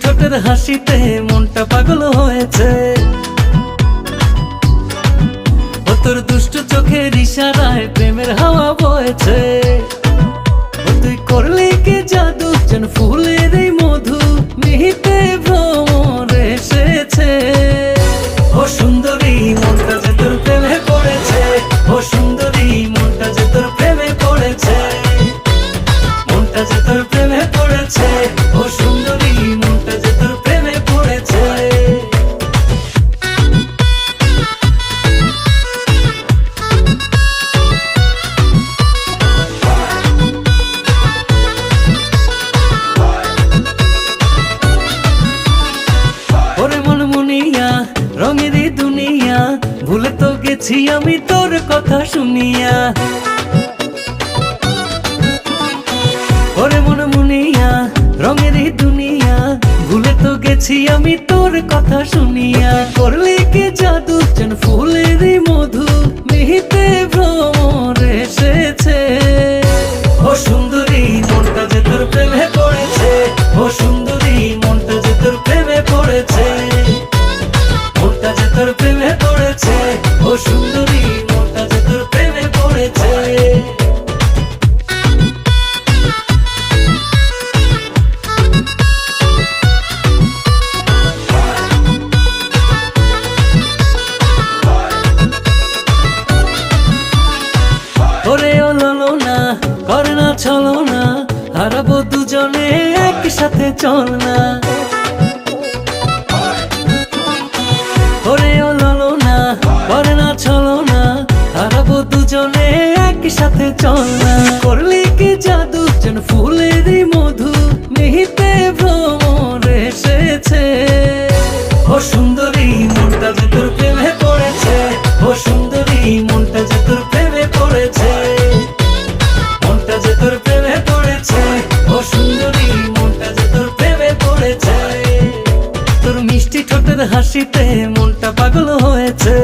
ঠোঁটের হাসিতে মনটা পাগল হয়েছে। ও তোর দুষ্টু চোখের ইশারায় প্রেমের হাওয়া বয়েছে। ও তুই করলি কি জাদু, যেন ফুলের এই মধু মিহিতে ভ্রমর এসেছে। ও সুন্দরী মনটা যে তোর প্রেমে পড়েছে, ও সুন্দরী মনটা যে তোর প্রেমে পড়েছে, মনটা যে তোর প্রেমে পড়েছে, ও সুন্দরী মনটা যে তোর প্রেমে পড়েছে। ওরে মন মুনিয়া রঙেরই দুনিয়া, ভুলে তো গেছি আমি তোর কথা শুনিয়া। ওরে মন মুনিয়া রঙেরই দুনিয়া, ভুলে তো গেছি আমি তোর কথা শুনিয়া। করলি কি জাদু, যেন ফুলেরই মধু মিহিতে ভ্রমর এসেছে। ও সুন্দরী মনটা যে তোর প্রেমে পড়েছে, ও সুন্দরী মনটা যে তোর প্রেমে পড়েছে, মনটা যে তোর প্রেমে পড়েছে, ও সুন্দরী মনটা যে তোর প্রেমে পড়েছে। ওরে ও ললো না করে না চলো না, হারাবো দুজনে একসাথে চল না। ওরে ও ললো না করে না চলো না, হারাবো দুজনে একসাথে চল না। করলি কি জাদু, যেন ফুলেরই মধু মিহিতে ভ্রমর এসেছে। ও সুন্দরী মনটা যে তোর প্রেমে পড়েছে, ও সুন্দরী মনটা যে তোর প্রেমে পড়েছে, মনটা যে তোর প্রেমে পড়েছে, ও সুন্দরী মনটা যে তোর প্রেমে পড়েছে। তোর মিষ্টি ঠোঁটের হাসিতে মনটা পাগল হয়েছে।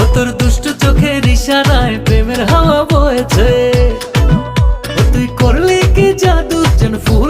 ও তোর দুষ্টু চোখের ইশারায় প্রেমের হাওয়া বয়েছে। ও তুই করলি কি জাদু, যেন ফুল